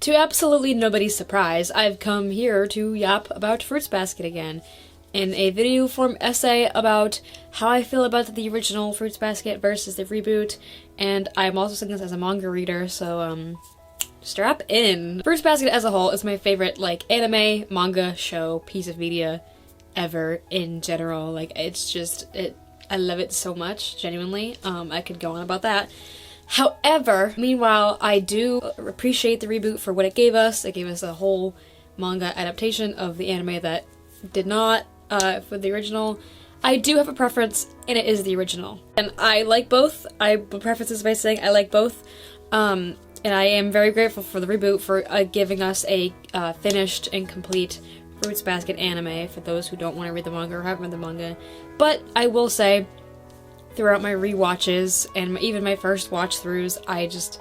To absolutely nobody's surprise, I've come here to yap about Fruits Basket again, in a video form essay about how I feel about the original Fruits Basket versus the reboot, and I'm also saying this as a manga reader, so strap in. Fruits Basket as a whole is my favorite, like, anime, manga, show, piece of media ever in general. Like, it's just, I love it so much, genuinely. I could go on about that. However, meanwhile, I do appreciate the reboot for what it gave us. It gave us a whole manga adaptation of the anime that did not, for the original. I do have a preference, and it is the original. And I like both. I will preface this by saying I like both. And I am very grateful for the reboot for giving us a finished and complete Fruits Basket anime for those who don't want to read the manga or haven't read the manga. But I will say, throughout my rewatches and even my first watch-throughs, I just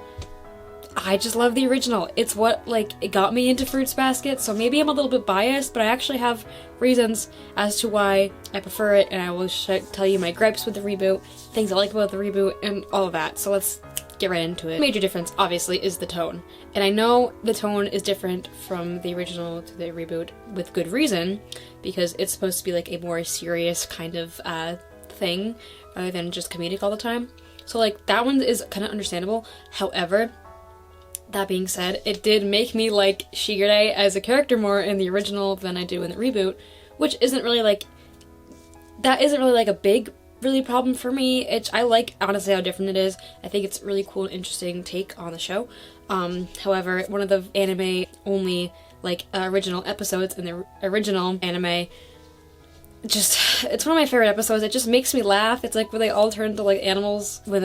love the original. It's what, like, it got me into Fruits Basket, so maybe I'm a little bit biased, but I actually have reasons as to why I prefer it, and I will tell you my gripes with the reboot, things I like about the reboot, and all of that. So let's get right into it. The major difference, obviously, is the tone. And I know the tone is different from the original to the reboot with good reason, because it's supposed to be like a more serious kind of thing rather than just comedic all the time. So like that one is kind of understandable. However, that being said, it did make me like Shigure as a character more in the original than I do in the reboot, which isn't really like, that isn't really like a big problem for me. I like honestly how different it is. I think it's a really cool and interesting take on the show. However, one of the anime only like original episodes in the original anime, it's one of my favorite episodes. It just makes me laugh. It's like where they all turn into like animals when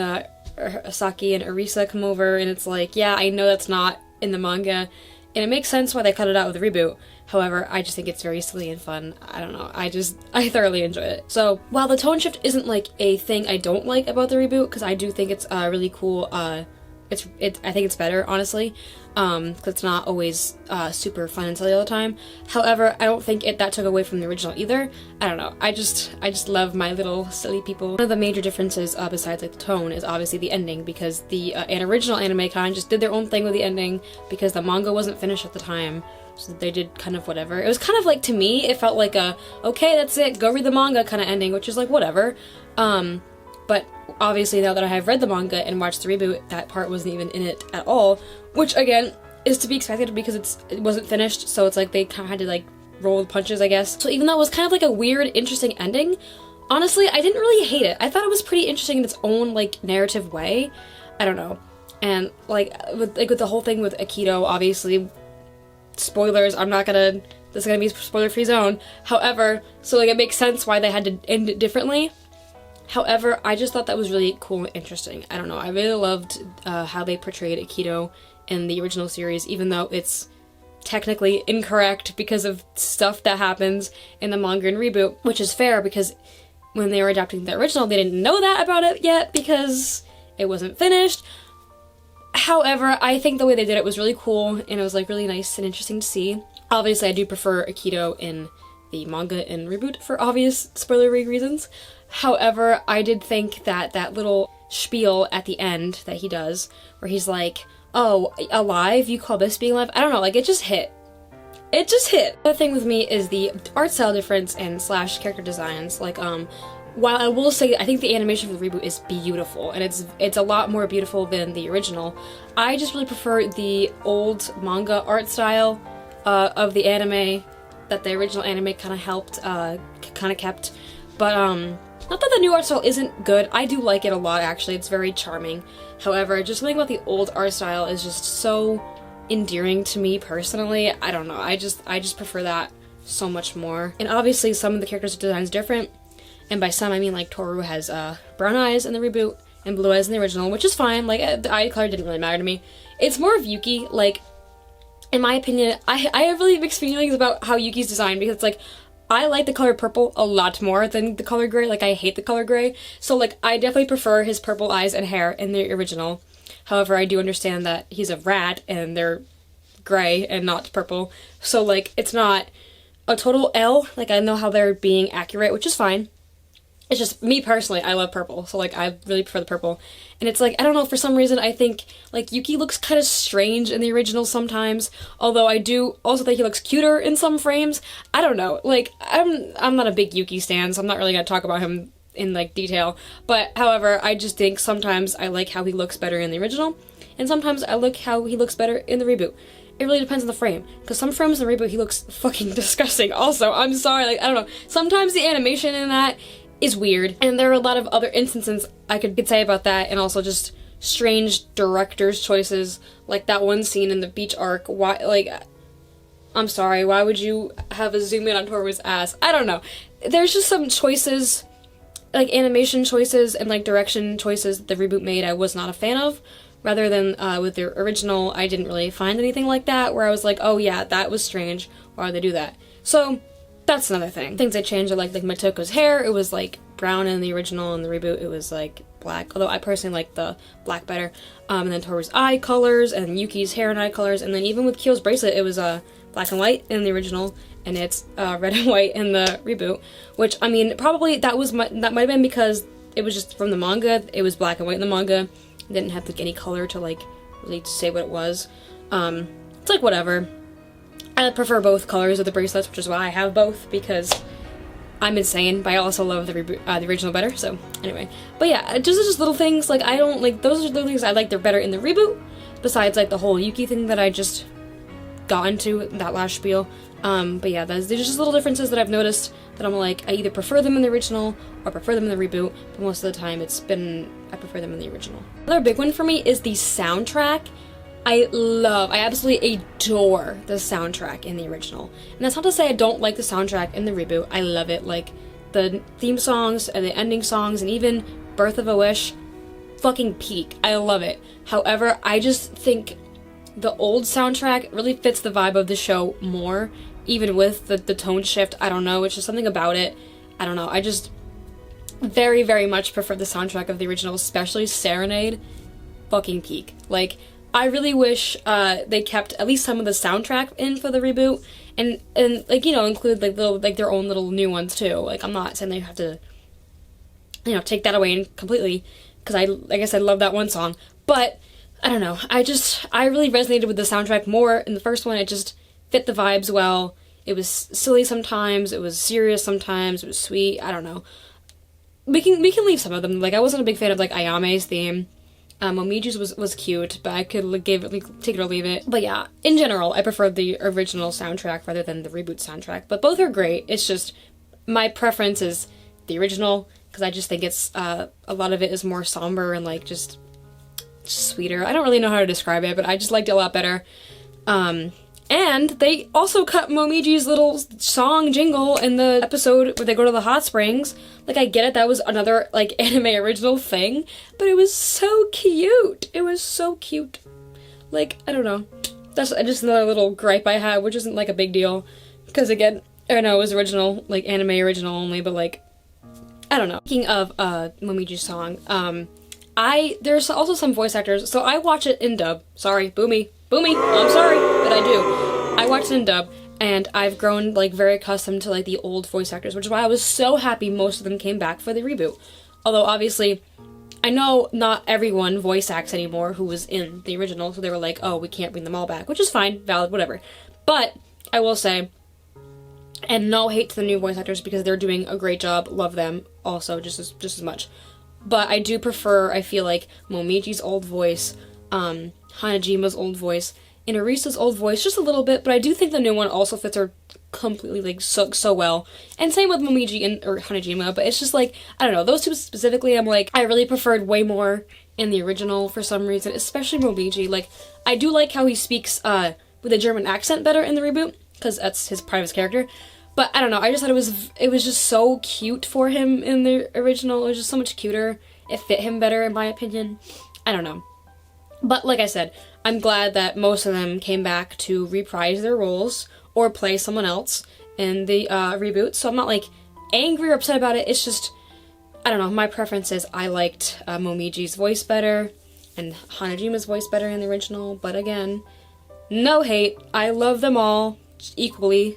Asaki and Arisa come over, and it's like, yeah, I know that's not in the manga, and it makes sense why they cut it out with the reboot. However, I just think it's very silly and fun. I don't know, I thoroughly enjoy it. So, while the tone shift isn't like a thing I don't like about the reboot, because I do think it's really cool, I think it's better, honestly, because it's not always super fun and silly all the time. However, I don't think that took away from the original either. I don't know, I just love my little silly people. One of the major differences, besides like the tone, is obviously the ending, because the original anime kind of just did their own thing with the ending, because the manga wasn't finished at the time, so they did kind of whatever. It was kind of like, to me, it felt like a, okay, that's it, go read the manga kind of ending, which is like, whatever. But obviously now that I have read the manga and watched the reboot, that part wasn't even in it at all, which again is to be expected because it wasn't finished, so it's like they kind of had to like roll the punches, I guess. So even though it was kind of like a weird, interesting ending, honestly, I didn't really hate it. I thought it was pretty interesting in its own like narrative way. I don't know. And like with the whole thing with Aikido, obviously, spoilers, this is gonna be a spoiler-free zone. However, so like it makes sense why they had to end it differently. However, I just thought that was really cool and interesting. I don't know, I really loved how they portrayed Aikido in the original series, even though it's technically incorrect because of stuff that happens in the manga and reboot, which is fair because when they were adapting the original, they didn't know that about it yet because it wasn't finished. However, I think the way they did it was really cool, and it was like really nice and interesting to see. Obviously, I do prefer Aikido in the manga and reboot for obvious spoilery reasons. However, I did think that that little spiel at the end that he does, where he's like, oh, alive? You call this being alive? I don't know, like, it just hit. It just hit! The thing with me is the art style difference and / character designs. Like, while I will say I think the animation for the reboot is beautiful, and it's a lot more beautiful than the original, I just really prefer the old manga art style of the anime that the original anime kind of kept. But, not that the new art style isn't good, I do like it a lot actually, it's very charming. However, just something about the old art style is just so endearing to me personally. I don't know, I just prefer that so much more. And obviously some of the characters' designs different, and by some I mean like Toru has brown eyes in the reboot and blue eyes in the original, which is fine, like the eye color didn't really matter to me. It's more of Yuki, like, in my opinion, I have really mixed feelings about how Yuki's designed, because it's like, I like the color purple a lot more than the color gray. Like, I hate the color gray. So, like, I definitely prefer his purple eyes and hair in the original. However, I do understand that he's a rat and they're gray and not purple. So, like, it's not a total L. Like, I know how they're being accurate, which is fine. It's just, me personally, I love purple, so, like, I really prefer the purple. And it's like, I don't know, for some reason, I think, like, Yuki looks kind of strange in the original sometimes, although I do also think he looks cuter in some frames. I don't know, like, I'm not a big Yuki stan, so I'm not really gonna talk about him in, like, detail, but, however, I just think sometimes I like how he looks better in the original, and sometimes I like how he looks better in the reboot. It really depends on the frame, because some frames in the reboot he looks fucking disgusting also. I'm sorry, like, I don't know. Sometimes the animation in that is weird, and there are a lot of other instances I could say about that, and also just strange director's choices, like that one scene in the beach arc. Why, like, I'm sorry, why would you have a zoom in on Toru's ass? I don't know. There's just some choices, like animation choices and like direction choices that the reboot made I was not a fan of. Rather than with the original, I didn't really find anything like that, where I was like, oh yeah, that was strange, why would they do that? So, that's another thing. Things I changed are like Matoko's hair, it was like brown in the original, and the reboot it was like black, although I personally like the black better. And then Toru's eye colors, and Yuki's hair and eye colors, and then even with Kyo's bracelet, it was black and white in the original, and it's red and white in the reboot, which, I mean, probably that might have been because it was just from the manga, it was black and white in the manga, it didn't have like any color to like really say what it was. It's like whatever. I prefer both colors of the bracelets, which is why I have both, because I'm insane, but I also love the original better, so anyway. But yeah, just little things, like, I don't, like, those are the things I like, they're better in the reboot, besides, like, the whole Yuki thing that I just got into, that last spiel. But yeah, there's just little differences that I've noticed that I'm like, I either prefer them in the original, or prefer them in the reboot, but most of the time I prefer them in the original. Another big one for me is the soundtrack. I absolutely adore the soundtrack in the original. And that's not to say I don't like the soundtrack in the reboot. I love it. Like, the theme songs and the ending songs and even Birth of a Wish, fucking peak. I love it. However, I just think the old soundtrack really fits the vibe of the show more, even with the tone shift. I don't know, it's just something about it. I don't know, I just very, very much prefer the soundtrack of the original, especially Serenade. Fucking peak. Like, I really wish they kept at least some of the soundtrack in for the reboot, and like, you know, include like little, like, their own little new ones too. Like, I'm not saying they have to, you know, take that away completely, because like I said, love that one song, but I don't know, I really resonated with the soundtrack more in the first one. It just fit the vibes well. It was silly sometimes, it was serious sometimes, it was sweet, I don't know. We can leave some of them. Like, I wasn't a big fan of like Ayame's theme. Momiji's was cute, but I could take it or leave it. But yeah, in general, I prefer the original soundtrack rather than the reboot soundtrack. But both are great. It's just, my preference is the original, because I just think it's, a lot of it is more somber and like just sweeter. I don't really know how to describe it, but I just liked it a lot better. And they also cut Momiji's little song jingle in the episode where they go to the hot springs. Like, I get it, that was another, like, anime original thing, but it was so cute. It was so cute. Like, I don't know. That's just another little gripe I had, which isn't, like, a big deal. Because, again, I know it was original, like, anime original only, but, like, I don't know. Speaking of, Momiji's song, there's also some voice actors, so I watch it in dub. Sorry, Boomy, I'm sorry, but I do. I watched it in dub, and I've grown, like, very accustomed to, like, the old voice actors, which is why I was so happy most of them came back for the reboot. Although, obviously, I know not everyone voice acts anymore who was in the original, so they were like, oh, we can't bring them all back, which is fine, valid, whatever. But, I will say, and no hate to the new voice actors, because they're doing a great job, love them, also, just as much. But I do prefer, I feel like, Momiji's old voice, Hanajima's old voice, and Arisa's old voice just a little bit, but I do think the new one also fits her completely, like, so well. And same with Momiji or Hanajima, but it's just like, I don't know, those two specifically, I'm like, I really preferred way more in the original for some reason, especially Momiji. Like, I do like how he speaks with a German accent better in the reboot, because that's part of his character. But I don't know, I just thought it was just so cute for him in the original. It was just so much cuter. It fit him better, in my opinion. I don't know. But like I said, I'm glad that most of them came back to reprise their roles or play someone else in the reboot. So I'm not, like, angry or upset about it. It's just, I don't know, my preference is I liked Momiji's voice better and Hanajima's voice better in the original. But again, no hate. I love them all equally.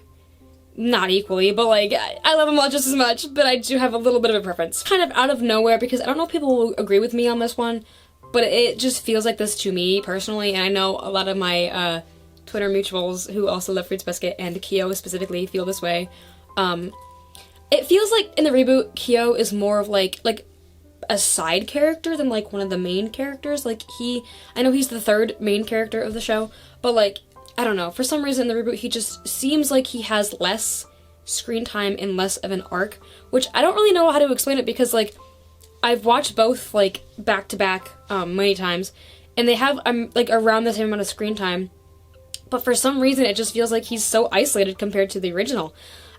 not equally, but like, I love them all just as much, but I do have a little bit of a preference. Kind of out of nowhere, because I don't know if people will agree with me on this one, but it just feels like this to me personally, and I know a lot of my Twitter mutuals who also love Fruits Basket and Kyo specifically feel this way. It feels like in the reboot, Kyo is more of like a side character than like one of the main characters. Like I know he's the third main character of the show, but like, I don't know, for some reason in the reboot he just seems like he has less screen time and less of an arc, which I don't really know how to explain it, because like, I've watched both like back to back many times, and they have like around the same amount of screen time, but for some reason it just feels like he's so isolated compared to the original.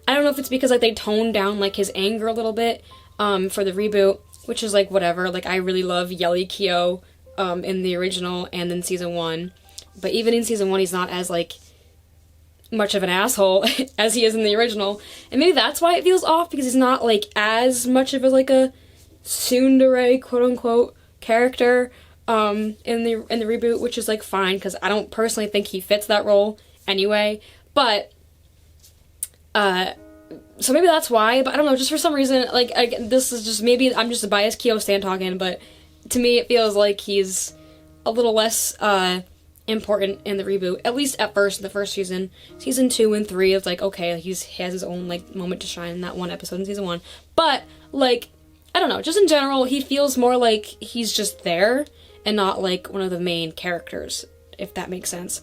I don't know if it's because like they toned down like his anger a little bit for the reboot, which is like whatever. Like, I really love Yelly Kyo in the original and in season 1, but even in season 1 he's not as like much of an asshole as he is in the original, and maybe that's why it feels off, because he's not like as much of a like a tsundere quote unquote character in the reboot, which is like fine, because I don't personally think he fits that role anyway, but so maybe that's why, but I don't know, just for some reason, like, this is just, maybe I'm just a biased Kyo stan talking, but to me it feels like he's a little less important in the reboot, at least at first, in the first season. Season 2 and 3 is like, okay, he has his own like moment to shine in that one episode in season 1, but like, I don't know, just in general, he feels more like he's just there and not like one of the main characters, if that makes sense.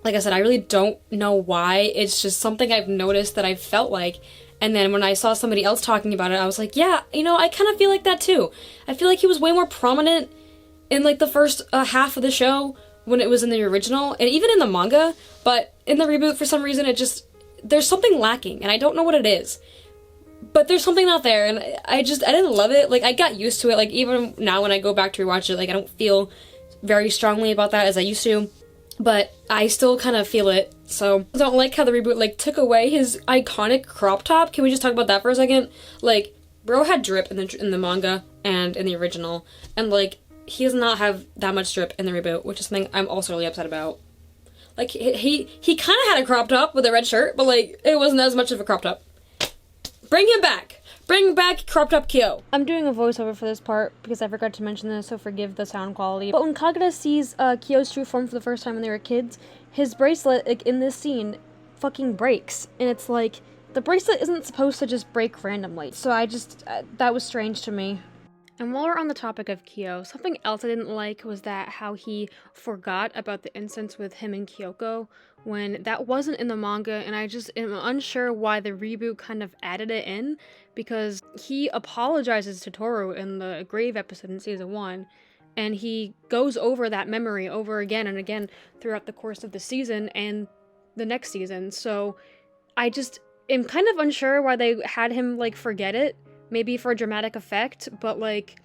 Like I said, I really don't know why. It's just something I've noticed that I've felt like, and then when I saw somebody else talking about it, I was like, yeah, you know, I kind of feel like that too. I feel like he was way more prominent in like the first half of the show when it was in the original, and even in the manga, but in the reboot, for some reason, there's something lacking, and I don't know what it is. But there's something out there, and I didn't love it. Like, I got used to it. Like, even now when I go back to rewatch it, like, I don't feel very strongly about that as I used to. But I still kind of feel it, so I don't like how the reboot, like, took away his iconic crop top. Can we just talk about that for a second? Like, bro had drip in the manga and in the original, and, like, he does not have that much drip in the reboot, which is something I'm also really upset about. Like, he kind of had a crop top with a red shirt, but, like, it wasn't as much of a crop top. Bring him back! Bring back crop top Kyo. I'm doing a voiceover for this part because I forgot to mention this, so forgive the sound quality. But when Kagura sees Kyo's true form for the first time when they were kids, his bracelet, like, in this scene, fucking breaks. And it's like, the bracelet isn't supposed to just break randomly. So I just, that was strange to me. And while we're on the topic of Kyo, something else I didn't like was that how he forgot about the instance with him and Kyoko when that wasn't in the manga, and I just am unsure why the reboot kind of added it in, because he apologizes to Toru in the grave episode in season 1, and he goes over that memory over again and again throughout the course of the season and the next season, so I just am kind of unsure why they had him, like, forget it. Maybe for dramatic effect, but like,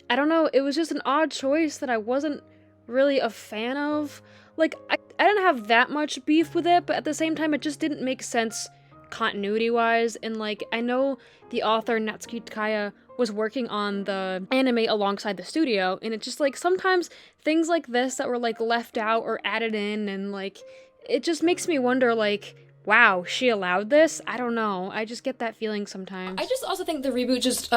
I don't know, it was just an odd choice that I wasn't really a fan of. Like, I didn't have that much beef with it, but at the same time, it just didn't make sense continuity-wise, and like, I know the author Natsuki Takaya was working on the anime alongside the studio, and it just like, sometimes things like this that were like left out or added in, and like, it just makes me wonder, like, wow, she allowed this? I don't know. I just get that feeling sometimes. I just also think the reboot just,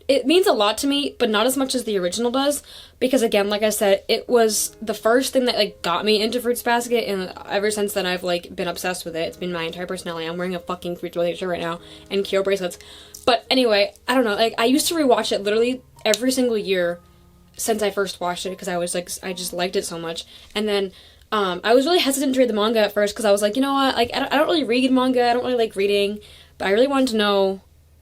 it means a lot to me, but not as much as the original does. Because again, like I said, it was the first thing that, like, got me into Fruits Basket, and ever since then I've, like, been obsessed with it. It's been my entire personality. I'm wearing a fucking Fruits Basket shirt right now, and Kyo bracelets. But anyway, I don't know, like, I used to rewatch it literally every single year since I first watched it, because I was, like, I just liked it so much. And then, I was really hesitant to read the manga at first, because I was like, you know what, like, I don't really read manga, I don't really like reading, but I really wanted to know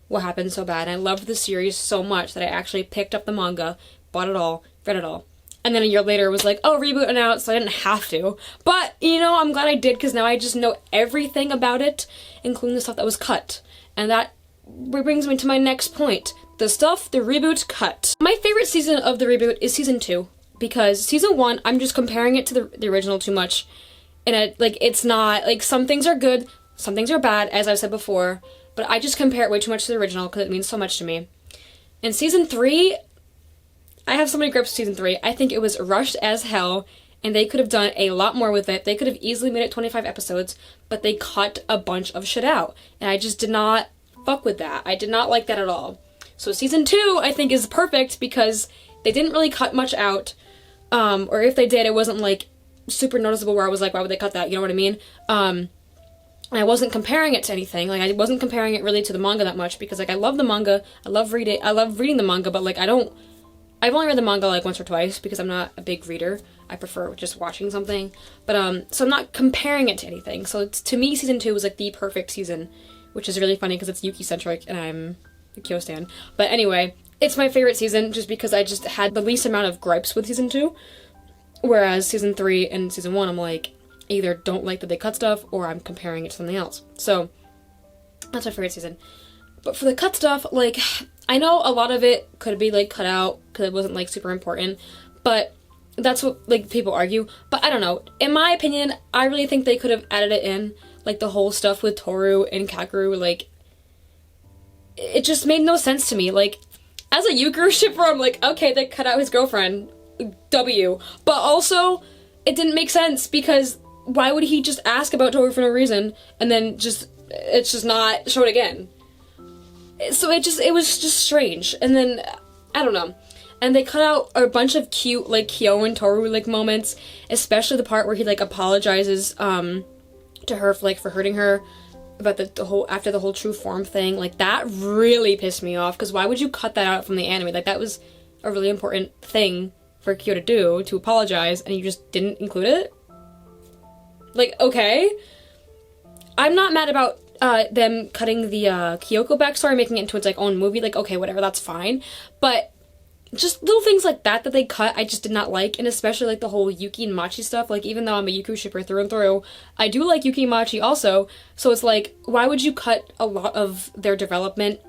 what happened so bad, and I loved the series so much that I actually picked up the manga, bought it all, read it all, and then a year later was like, oh, reboot announced, so I didn't have to, but, you know, I'm glad I did, because now I just know everything about it, including the stuff that was cut, and that brings me to my next point, the stuff the reboot cut. My favorite season of the reboot is season 2. Because season 1, I'm just comparing it to the original too much, and it's not, like, some things are good, some things are bad, as I've said before, but I just compare it way too much to the original because it means so much to me. In season 3, I have so many gripes with season 3. I think it was rushed as hell, and they could have done a lot more with it. They could have easily made it 25 episodes, but they cut a bunch of shit out, and I just did not fuck with that. I did not like that at all. So season 2, I think, is perfect because they didn't really cut much out, or if they did, it wasn't like super noticeable where I was like, why would they cut that? You know what I mean? And I wasn't comparing it to anything. Like, I wasn't comparing it really to the manga that much because, like, I love the manga. I love reading the manga, but, like, I've only read the manga, like, once or twice because I'm not a big reader. I prefer just watching something. But, so I'm not comparing it to anything. So, to me, season 2 was, like, the perfect season, which is really funny because it's Yuki-centric and I'm a Kyo stan. But anyway, it's my favorite season just because I just had the least amount of gripes with season 2. Whereas season 3 and season 1, I'm like, either don't like that they cut stuff or I'm comparing it to something else. So, that's my favorite season. But for the cut stuff, like, I know a lot of it could be, like, cut out because it wasn't, like, super important. But that's what, like, people argue. But I don't know. In my opinion, I really think they could have added it in. Like, the whole stuff with Toru and Kakeru, like, it just made no sense to me. Like, as a Yukuru shipper, I'm like, okay, they cut out his girlfriend. W. But also, it didn't make sense because why would he just ask about Toru for no reason and then it's just not shown again? So it was just strange. And then, I don't know. And they cut out a bunch of cute, like, Kyo and Toru, like, moments, especially the part where he, like, apologizes, to her for hurting her about after the whole true form thing. Like, that really pissed me off because why would you cut that out from the anime? Like, that was a really important thing for Kyo to do, to apologize, and you just didn't include it? Like, okay. I'm not mad about them cutting the Kyoko backstory, making it into its, like, own movie. Like, okay, whatever, that's fine. But just little things like that they cut, I just did not like, and especially, like, the whole Yuki and Machi stuff. Like, even though I'm a Yuki shipper through and through, I do like Yuki and Machi also, so it's like, why would you cut a lot of their development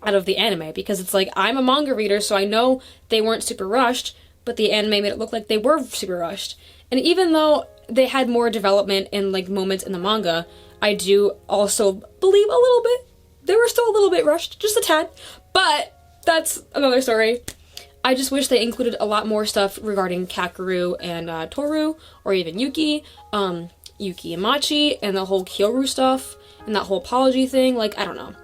out of the anime? Because it's like, I'm a manga reader, so I know they weren't super rushed, but the anime made it look like they were super rushed. And even though they had more development and, like, moments in the manga, I do also believe a little bit. They were still a little bit rushed, just a tad. But that's another story. I just wish they included a lot more stuff regarding Kakeru and Toru, or even Yuki and Machi, and the whole Kyoru stuff, and that whole apology thing. Like, I don't know.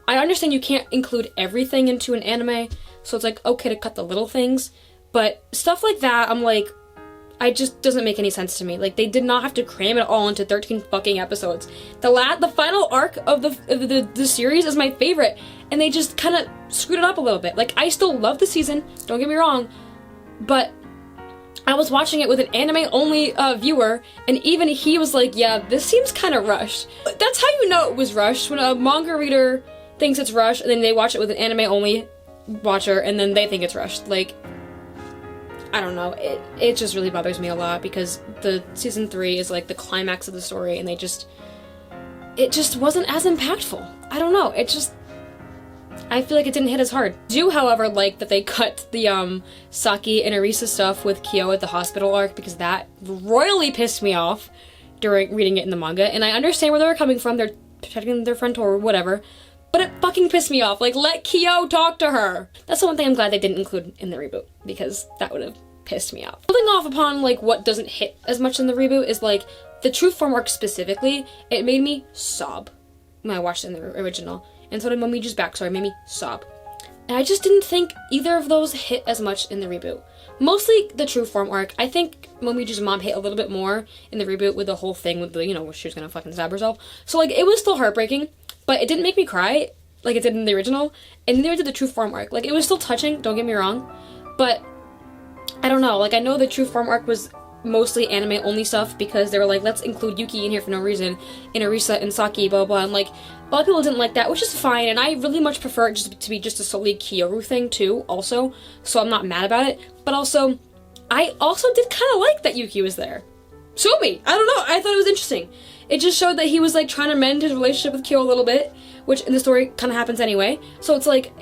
I understand you can't include everything into an anime, so it's like, okay to cut the little things, but stuff like that, I'm like, it just doesn't make any sense to me. Like, they did not have to cram it all into 13 fucking episodes. The final arc of the series is my favorite, and they just kind of screwed it up a little bit. Like, I still love the season, don't get me wrong, but I was watching it with an anime-only viewer, and even he was like, yeah, this seems kind of rushed. That's how you know it was rushed, when a manga reader thinks it's rushed, and then they watch it with an anime-only watcher, and then they think it's rushed. Like, I don't know, it just really bothers me a lot, because the season 3 is, like, the climax of the story, and it just wasn't as impactful. I don't know, I feel like it didn't hit as hard. I do, however, like that they cut the Saki and Arisa stuff with Kyo at the hospital arc, because that royally pissed me off during reading it in the manga, and I understand where they were coming from, they're protecting their friend or whatever, but it fucking pissed me off. Like, let Kyo talk to her! That's the one thing I'm glad they didn't include in the reboot, because that would have pissed me off. Building off upon, like, what doesn't hit as much in the reboot is, like, the true form arc specifically, it made me sob when I watched it in the original. And so did Momiji's backstory, made me sob. And I just didn't think either of those hit as much in the reboot. Mostly the true form arc. I think Momiji's mom hit a little bit more in the reboot with the whole thing with the, where she was gonna fucking stab herself. So, like, it was still heartbreaking, but it didn't make me cry like it did in the original. And neither did the true form arc. Like, it was still touching, don't get me wrong. But, I don't know, like, I know the true form arc was mostly anime-only stuff because they were like, let's include Yuki in here for no reason, and Arisa and Saki, blah, blah, and, like, a lot of people didn't like that, which is fine, and I really much prefer it just to be just a solely Kyoru thing, too, also, so I'm not mad about it, but also, I also did kind of like that Yuki was there. Sue me! I don't know, I thought it was interesting. It just showed that he was, like, trying to mend his relationship with Kyo a little bit, which in the story kind of happens anyway, so it's like,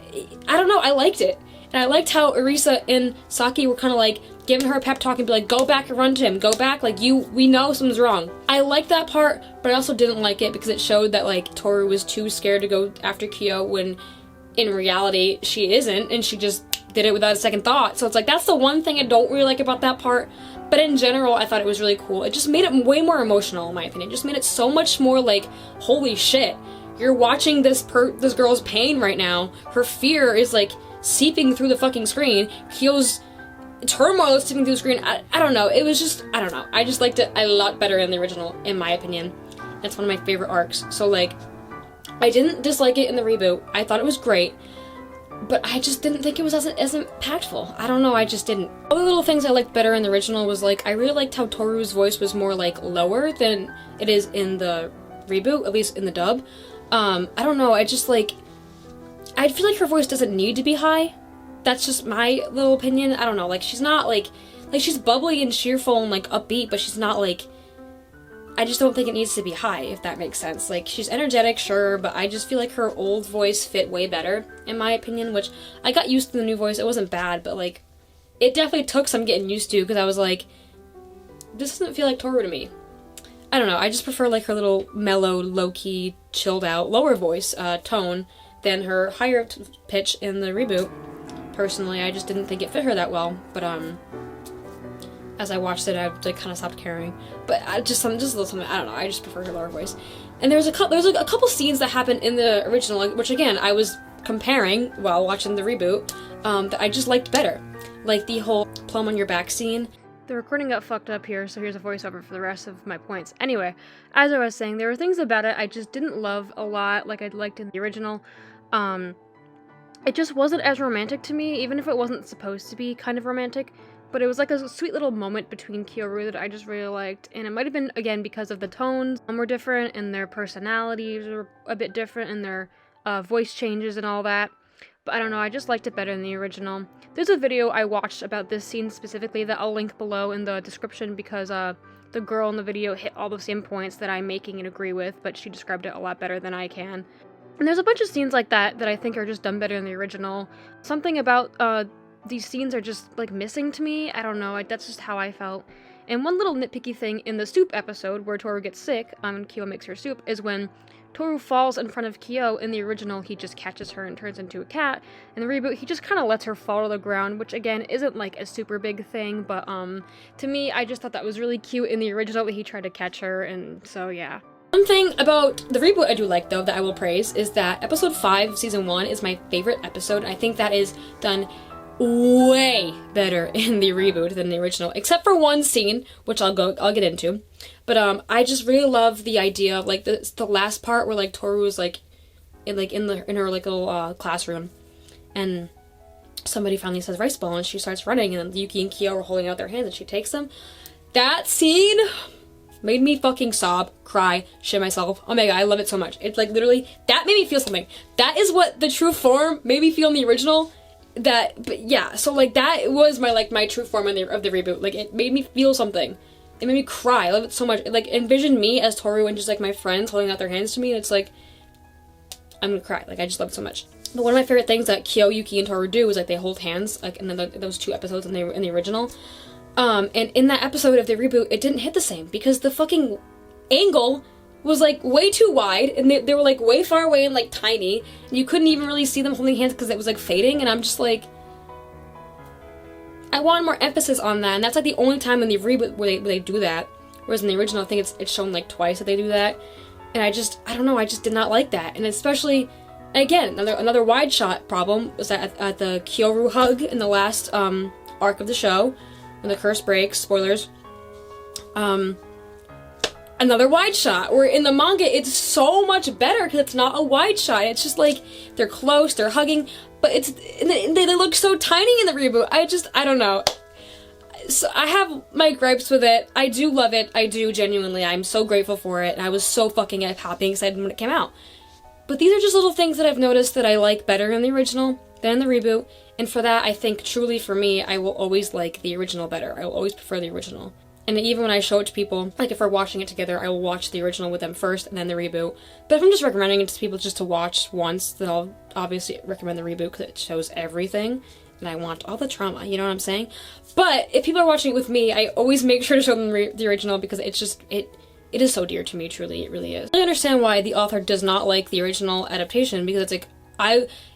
I don't know, I liked it. And I liked how Arisa and Saki were kind of like giving her a pep talk and be like, go back and run to him, go back, like, we know something's wrong. I liked that part, but I also didn't like it because it showed that, like, Toru was too scared to go after Kyo when in reality she isn't, and she just did it without a second thought. So it's like, that's the one thing I don't really like about that part, But in general, I thought it was really cool. It just made it way more emotional, in my opinion. It just made it so much more like, holy shit, you're watching this girl's pain right now. Her fear is like seeping through the fucking screen. Kyo's turmoil is seeping through the screen. I don't know. It was just, I don't know. I just liked it a lot better in the original, in my opinion. It's one of my favorite arcs. So like, I didn't dislike it in the reboot. I thought it was great. But I just didn't think it was as impactful. I don't know, I just didn't. All the little things I liked better in the original was like, I really liked how Toru's voice was more like lower than it is in the reboot, at least in the dub. I don't know, I just like, I feel like her voice doesn't need to be high. That's just my little opinion. I don't know, like she's not like she's bubbly and cheerful and like upbeat, but she's not like, I just don't think it needs to be high, if that makes sense. Like, she's energetic, sure, but I just feel like her old voice fit way better, in my opinion, which I got used to the new voice. It wasn't bad, but, like, it definitely took some getting used to, because I was like, this doesn't feel like Toru to me. I don't know, I just prefer, like, her little mellow, low-key, chilled-out, lower voice tone than her higher pitch in the reboot. Personally, I just didn't think it fit her that well, but, as I watched it, I like kind of stopped caring. But just a little something. I don't know. I just prefer her lower voice. And there's a couple scenes that happened in the original, like, which again I was comparing while watching the reboot, that I just liked better. Like the whole plum on your back scene. The recording got fucked up here, so here's a voiceover for the rest of my points. Anyway, as I was saying, there were things about it I just didn't love a lot, like I liked in the original. It just wasn't as romantic to me, even if it wasn't supposed to be kind of romantic. But it was like a sweet little moment between Kyoru that I just really liked, and it might have been, again, because of the tones were different, and their personalities were a bit different, and their voice changes and all that. But I don't know, I just liked it better than the original. There's a video I watched about this scene specifically that I'll link below in the description, because the girl in the video hit all the same points that I'm making and agree with, but she described it a lot better than I can. And there's a bunch of scenes like that that I think are just done better in the original. Something about these scenes are just, like, missing to me. I don't know, that's just how I felt. And one little nitpicky thing in the soup episode, where Toru gets sick, and Kyo makes her soup, is when Toru falls in front of Kyo. In the original, he just catches her and turns into a cat. In the reboot, he just kind of lets her fall to the ground, which, again, isn't, like, a super big thing, but, to me, I just thought that was really cute in the original that he tried to catch her, and so, yeah. One thing about the reboot I do like, though, that I will praise, is that episode 5 of season 1 is my favorite episode. I think that is done way better in the reboot than the original, except for one scene, which I'll get into. But I just really love the idea of like the last part where like Toru is like in her like little classroom, and somebody finally says rice bowl, and she starts running, and Yuki and Kyo are holding out their hands, and she takes them. That scene made me fucking sob, cry, shit myself. Oh my god, I love it so much. It's like literally, that made me feel something. That is what the true form made me feel in the original. But yeah, so like that was my true form of the reboot. Like it made me feel something. It made me cry. I love it so much. It, like, envisioned me as Toru and just like my friends holding out their hands to me, and it's like, I'm gonna cry. Like I just love it so much. But one of my favorite things that Kyo, Yuki, and Toru do is like they hold hands, like in those 2 episodes in the original. And in that episode of the reboot, it didn't hit the same because the fucking angle was like way too wide, and they were like way far away and like tiny, and you couldn't even really see them holding hands because it was like fading, and I'm just like, I want more emphasis on that, and that's like the only time in the reboot where they do that, whereas in the original I think it's shown like twice that they do that, and I don't know, I just did not like that. And especially, again, another wide shot problem was that at the Kyoru hug in the last arc of the show, when the curse breaks, spoilers, another wide shot, where in the manga it's so much better because it's not a wide shot. It's just like they're close, they're hugging, but they look so tiny in the reboot. I don't know. So I have my gripes with it. I do love it. I do genuinely. I'm so grateful for it, and I was so fucking happy and excited when it came out. But these are just little things that I've noticed that I like better in the original than in the reboot, and for that, I think truly for me, I will always like the original better. I will always prefer the original. And even when I show it to people, like if we're watching it together, I will watch the original with them first and then the reboot. But if I'm just recommending it to people just to watch once, then I'll obviously recommend the reboot because it shows everything. And I want all the trauma, you know what I'm saying? But if people are watching it with me, I always make sure to show them the original because it's just, it is so dear to me, truly, it really is. I understand why the author does not like the original adaptation, because it's like,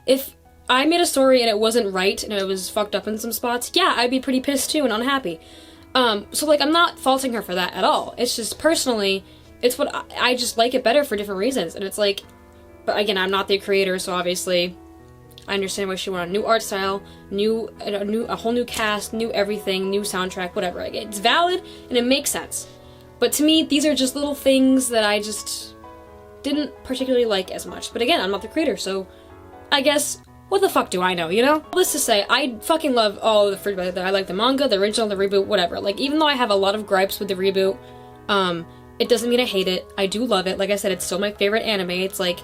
if I made a story and it wasn't right and it was fucked up in some spots, yeah, I'd be pretty pissed too and unhappy. So like I'm not faulting her for that at all. It's just personally, it's what I just like it better for different reasons. And it's like, but again, I'm not the creator, so obviously I understand why she wanted a new art style, a whole new cast, new everything, new soundtrack, whatever. Like, it's valid and it makes sense. But to me, these are just little things that I just didn't particularly like as much. But again, I'm not the creator, so I guess, what the fuck do I know, you know? All this to say, I fucking love all of the Fruits Basket. I like the manga, the original, the reboot, whatever. Like, even though I have a lot of gripes with the reboot, it doesn't mean I hate it. I do love it. Like I said, it's still my favorite anime. It's like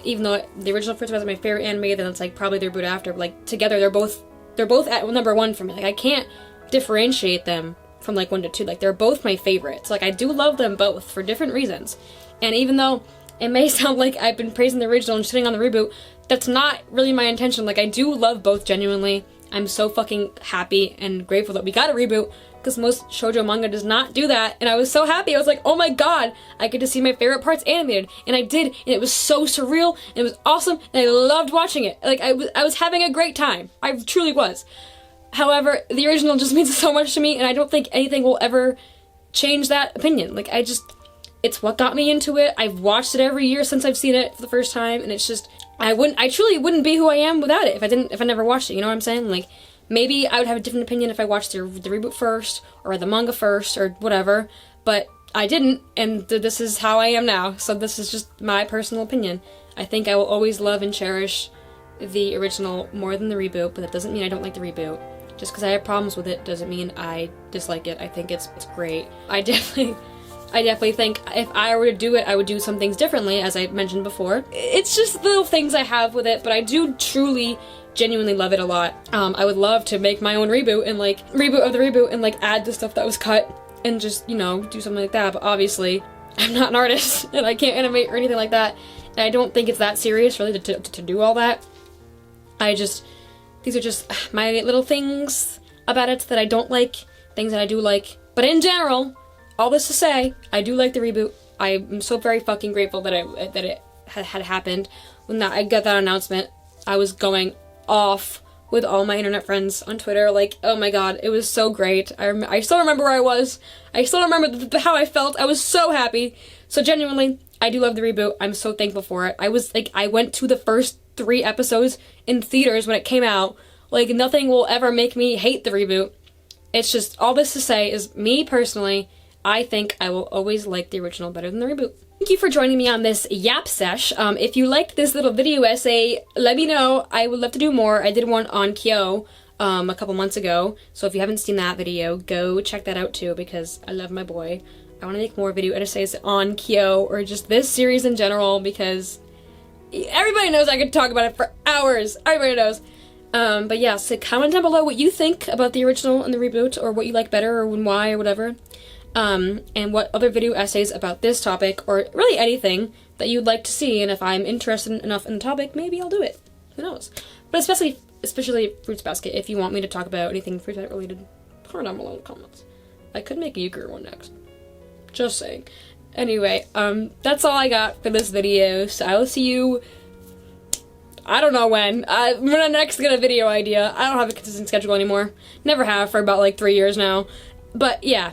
even though the original Fruits Basket is my favorite anime, then it's like probably the reboot after. But like together, they're both at number one for me. Like I can't differentiate them from like 1 to 2. Like they're both my favorites. Like I do love them both for different reasons. And even though it may sound like I've been praising the original and shitting on the reboot, that's not really my intention. Like I do love both genuinely. I'm so fucking happy and grateful that we got a reboot, because most shoujo manga does not do that, and I was so happy. I was like, oh my god, I get to see my favorite parts animated, and I did, and it was so surreal, and it was awesome, and I loved watching it. Like, I was having a great time. I truly was. However, the original just means so much to me, and I don't think anything will ever change that opinion. Like, it's what got me into it. I've watched it every year since I've seen it for the first time, and it's just, I truly wouldn't be who I am without it if I never watched it, you know what I'm saying? Like, maybe I would have a different opinion if I watched the reboot first, or the manga first, or whatever, but I didn't, and this is how I am now, so this is just my personal opinion. I think I will always love and cherish the original more than the reboot, but that doesn't mean I don't like the reboot. Just because I have problems with it doesn't mean I dislike it. I think it's great. I definitely think if I were to do it, I would do some things differently, as I mentioned before. It's just little things I have with it, but I do truly genuinely love it a lot. I would love to make my own reboot and like reboot of the reboot and like add the stuff that was cut and just, you know, do something like that. But obviously I'm not an artist and I can't animate or anything like that. And I don't think it's that serious really to do all that. These are just my little things about it that I don't like, things that I do like. But in general, all this to say, I do like the reboot. I'm so very fucking grateful that it had happened. When I got that announcement, I was going off with all my internet friends on Twitter, like, oh my god, it was so great. I still remember where I was. I still remember how I felt. I was so happy. So genuinely, I do love the reboot. I'm so thankful for it. I went to the first 3 episodes in theaters when it came out. Like, nothing will ever make me hate the reboot. It's just, all this to say is, me personally, I think I will always like the original better than the reboot. Thank you for joining me on this yap sesh. If you liked this little video essay, let me know. I would love to do more. I did one on Kyo a couple months ago, so if you haven't seen that video, go check that out too, because I love my boy. I want to make more video essays on Kyo, or just this series in general, because everybody knows I could talk about it for hours. Everybody knows. But yeah, so comment down below what you think about the original and the reboot, or what you like better, or why, or whatever. And what other video essays about this topic, or really anything, that you'd like to see, and if I'm interested enough in the topic, maybe I'll do it. Who knows? But especially Fruits Basket, if you want me to talk about anything Fruits Basket related, put it down below in the comments. I could make a euchre one next. Just saying. Anyway, that's all I got for this video, so I will see you, I don't know when I next get a video idea. I don't have a consistent schedule anymore. Never have for about like 3 years now. But yeah.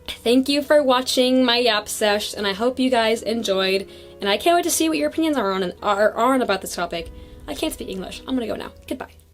Thank you for watching my yap sesh, and I hope you guys enjoyed, and I can't wait to see what your opinions are on about this topic. I can't speak English. I'm gonna go now. Goodbye.